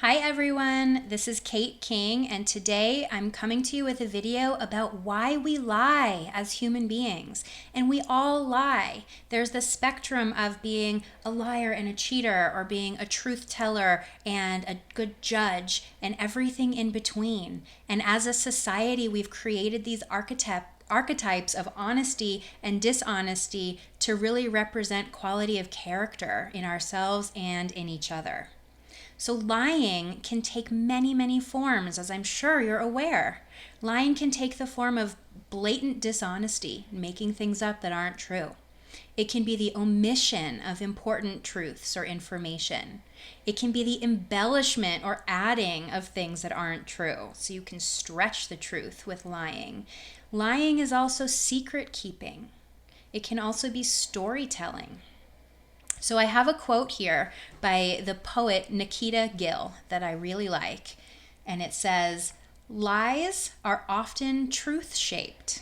Hi everyone, this is Kate King, and today I'm coming to you with a video about why we lie as human beings. And we all lie. There's the spectrum of being a liar and a cheater, or being a truth teller and a good judge, and everything in between. And as a society, we've created these archetypes of honesty and dishonesty to really represent quality of character in ourselves and in each other. So lying can take many, many forms, as I'm sure you're aware. Lying can take the form of blatant dishonesty, making things up that aren't true. It can be the omission of important truths or information. It can be the embellishment or adding of things that aren't true, so you can stretch the truth with lying. Lying is also secret keeping. It can also be storytelling. So I have a quote here by the poet Nikita Gill that I really like, and it says, "Lies are often truth-shaped.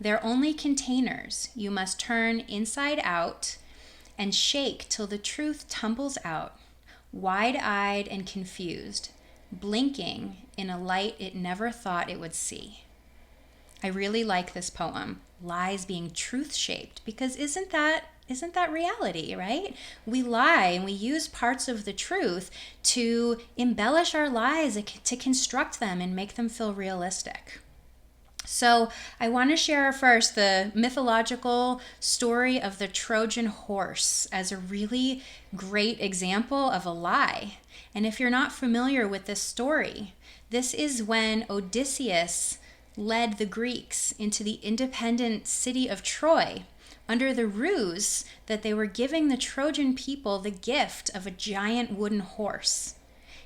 They're only containers you must turn inside out and shake till the truth tumbles out, wide-eyed and confused, blinking in a light it never thought it would see." I really like this poem, lies being truth-shaped, because isn't that reality, right? We lie and we use parts of the truth to embellish our lies, to construct them and make them feel realistic. So I want to share first the mythological story of the Trojan horse as a really great example of a lie. And if you're not familiar with this story, this is when Odysseus led the Greeks into the independent city of Troy under the ruse that they were giving the Trojan people the gift of a giant wooden horse.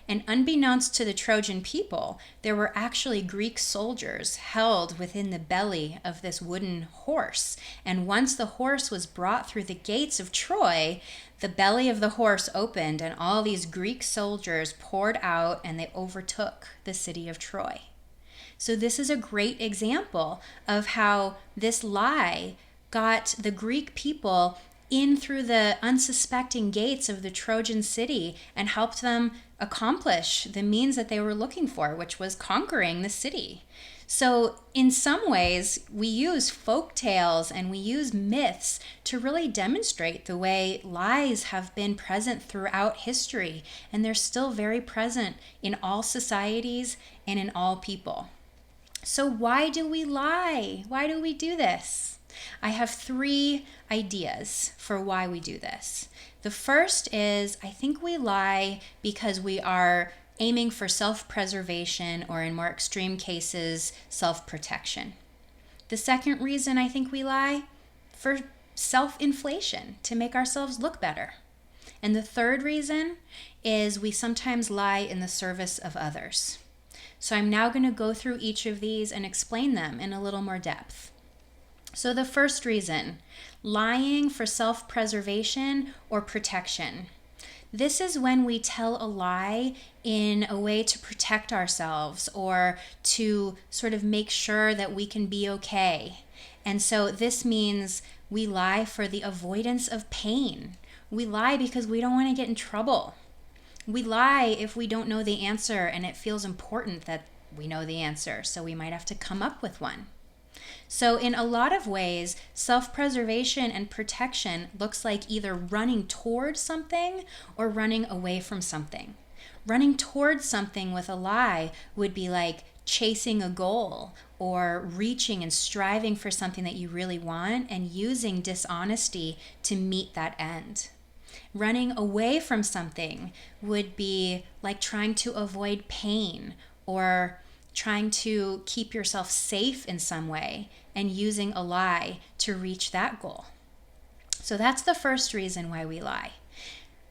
And unbeknownst to the Trojan people, there were actually Greek soldiers held within the belly of this wooden horse. And once the horse was brought through the gates of Troy, the belly of the horse opened and all these Greek soldiers poured out and they overtook the city of Troy. So this is a great example of how this lie got the Greek people in through the unsuspecting gates of the Trojan city and helped them accomplish the means that they were looking for, which was conquering the city. So in some ways, we use folk tales and we use myths to really demonstrate the way lies have been present throughout history, and they're still very present in all societies and in all people. So why do we lie? Why do we do this? I have 3 ideas for why we do this. The first is, I think we lie because we are aiming for self-preservation, or in more extreme cases, self-protection. The second reason I think we lie, for self-inflation, to make ourselves look better. And the third reason is we sometimes lie in the service of others. So I'm now going to go through each of these and explain them in a little more depth. So the first reason, lying for self-preservation or protection. This is when we tell a lie in a way to protect ourselves or to sort of make sure that we can be okay. And so this means we lie for the avoidance of pain. We lie because we don't want to get in trouble. We lie if we don't know the answer and it feels important that we know the answer, so we might have to come up with one. So in a lot of ways, self-preservation and protection looks like either running towards something or running away from something. Running towards something with a lie would be like chasing a goal or reaching and striving for something that you really want and using dishonesty to meet that end. Running away from something would be like trying to avoid pain or trying to keep yourself safe in some way and using a lie to reach that goal. So that's the first reason why we lie.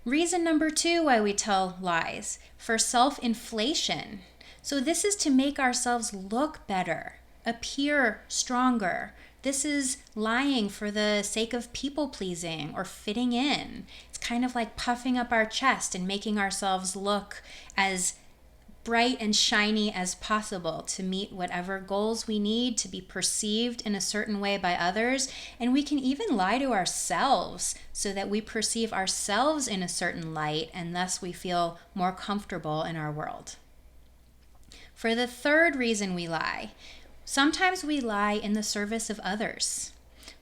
Reason number 2 why we tell lies, for self-inflation. So this is to make ourselves look better, appear stronger. This is lying for the sake of people-pleasing or fitting in. It's kind of like puffing up our chest and making ourselves look as bright and shiny as possible to meet whatever goals we need, to be perceived in a certain way by others. And we can even lie to ourselves so that we perceive ourselves in a certain light, and thus we feel more comfortable in our world. For the third reason we lie, sometimes we lie in the service of others.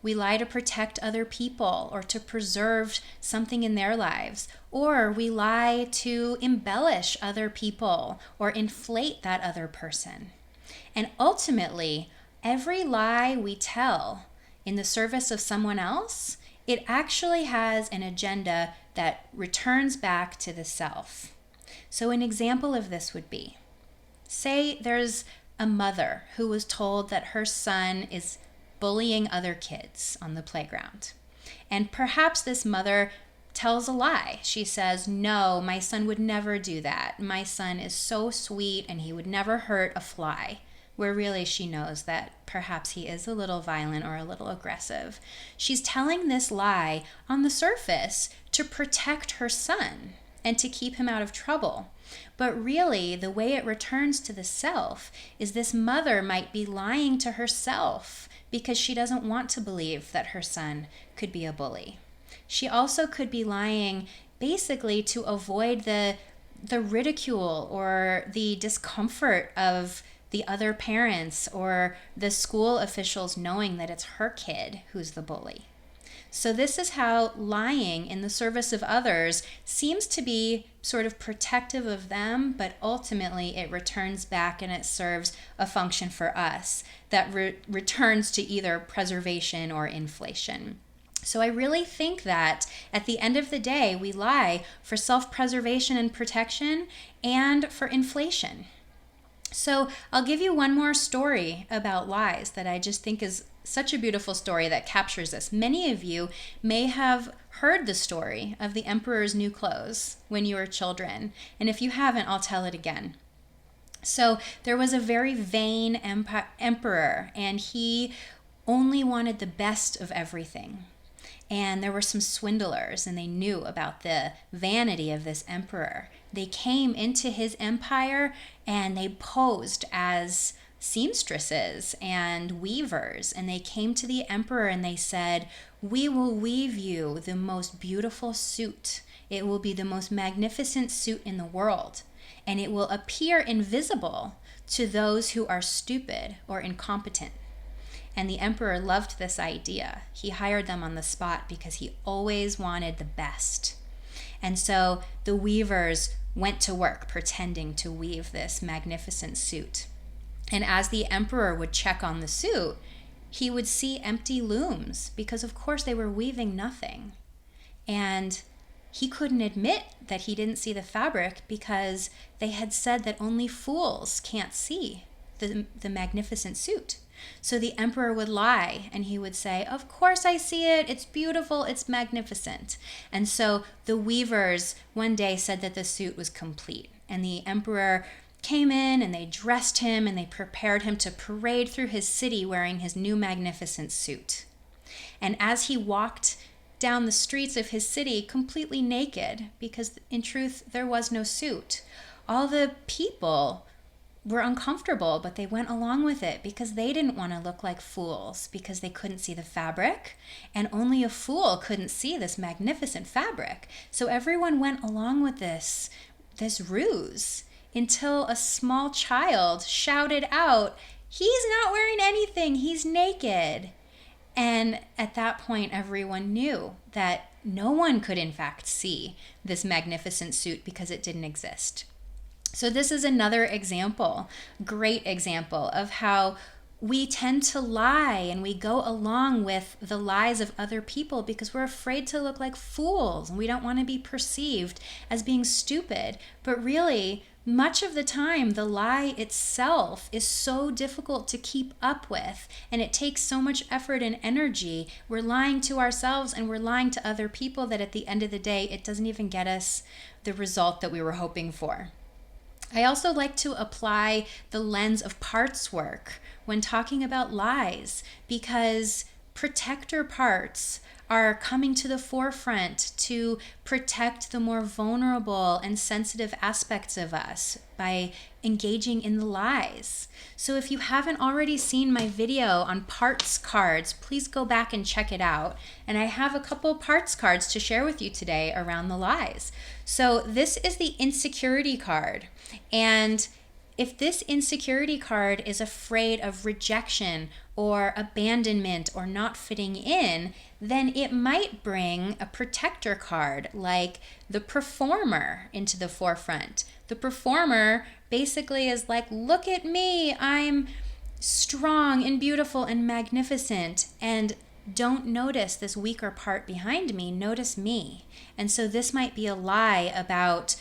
We lie to protect other people or to preserve something in their lives, or we lie to embellish other people or inflate that other person. And ultimately, every lie we tell in the service of someone else, it actually has an agenda that returns back to the self. So an example of this would be, say there's a mother who was told that her son is bullying other kids on the playground. And perhaps this mother tells a lie. She says, "No, my son would never do that. My son is so sweet and he would never hurt a fly." Where really she knows that perhaps he is a little violent or a little aggressive. She's telling this lie on the surface to protect her son and to keep him out of trouble. But really, the way it returns to the self is this mother might be lying to herself because she doesn't want to believe that her son could be a bully. She also could be lying basically to avoid the ridicule or the discomfort of the other parents or the school officials knowing that it's her kid who's the bully. So this is how lying in the service of others seems to be sort of protective of them, but ultimately it returns back and it serves a function for us that returns to either preservation or inflation. So I really think that at the end of the day, we lie for self-preservation and protection and for inflation. So I'll give you one more story about lies that I just think is such a beautiful story that captures this. Many of you may have heard the story of the emperor's new clothes when you were children. And if you haven't, I'll tell it again. So there was a very vain emperor, and he only wanted the best of everything. And there were some swindlers, and they knew about the vanity of this emperor. They came into his empire and they posed as seamstresses and weavers, and they came to the emperor and they said, "We will weave you the most beautiful suit. It will be the most magnificent suit in the world, and it will appear invisible to those who are stupid or incompetent." And the emperor loved this idea. He hired them on the spot because he always wanted the best. And so the weavers went to work pretending to weave this magnificent suit. And as the emperor would check on the suit, he would see empty looms because, of course, they were weaving nothing. And he couldn't admit that he didn't see the fabric because they had said that only fools can't see the magnificent suit. So the emperor would lie and he would say, "Of course I see it. It's beautiful. It's magnificent." And so the weavers one day said that the suit was complete. And the emperor came in and they dressed him and they prepared him to parade through his city wearing his new magnificent suit. And as he walked down the streets of his city completely naked, because in truth there was no suit, all the people were uncomfortable, but they went along with it because they didn't want to look like fools because they couldn't see the fabric, and only a fool couldn't see this magnificent fabric. So everyone went along with this ruse until a small child shouted out, "He's not wearing anything, he's naked." And at that point, everyone knew that no one could in fact see this magnificent suit because it didn't exist. So this is another example, great example, of how we tend to lie and we go along with the lies of other people because we're afraid to look like fools and we don't want to be perceived as being stupid. But really, much of the time, the lie itself is so difficult to keep up with, and it takes so much effort and energy. We're lying to ourselves and we're lying to other people that at the end of the day, it doesn't even get us the result that we were hoping for. I also like to apply the lens of parts work when talking about lies, because protector parts are coming to the forefront to protect the more vulnerable and sensitive aspects of us by engaging in the lies. So if you haven't already seen my video on parts cards, please go back and check it out. And I have a couple parts cards to share with you today around the lies. So this is the insecurity card. And if this insecurity card is afraid of rejection or abandonment or not fitting in, then it might bring a protector card like the performer into the forefront. The performer basically is like, look at me, I'm strong and beautiful and magnificent, and don't notice this weaker part behind me, notice me. And so this might be a lie about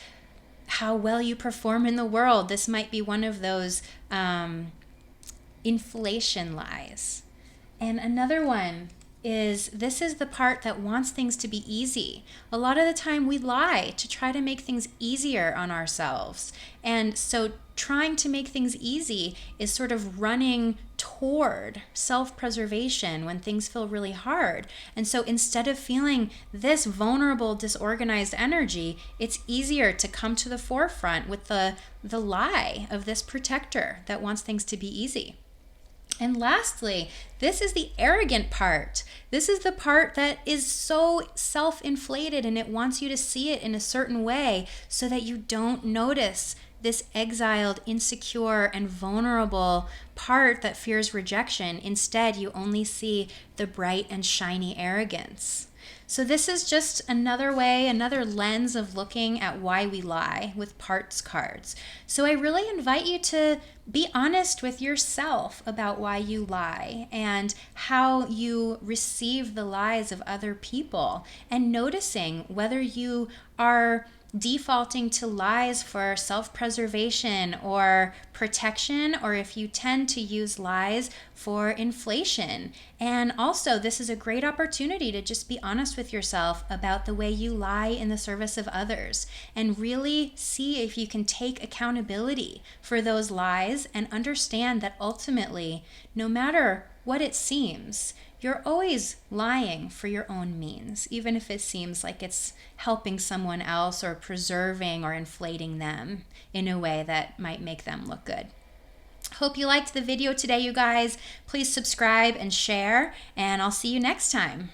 how well you perform in the world. This might be one of those inflation lies. And another one is, this is the part that wants things to be easy. A lot of the time we lie to try to make things easier on ourselves. And so trying to make things easy is sort of running toward self-preservation when things feel really hard. And so instead of feeling this vulnerable, disorganized energy, it's easier to come to the forefront with the lie of this protector that wants things to be easy. And lastly, this is the arrogant part. This is the part that is so self-inflated and it wants you to see it in a certain way so that you don't notice this exiled, insecure, and vulnerable part that fears rejection. Instead, you only see the bright and shiny arrogance. So this is just another way, another lens of looking at why we lie with parts cards. So I really invite you to be honest with yourself about why you lie and how you receive the lies of other people, and noticing whether you are defaulting to lies for self-preservation or protection, or if you tend to use lies for inflation. And also, this is a great opportunity to just be honest with yourself about the way you lie in the service of others, and really see if you can take accountability for those lies and understand that ultimately, no matter what it seems, you're always lying for your own means, even if it seems like it's helping someone else or preserving or inflating them in a way that might make them look good. Hope you liked the video today, you guys. Please subscribe and share, and I'll see you next time.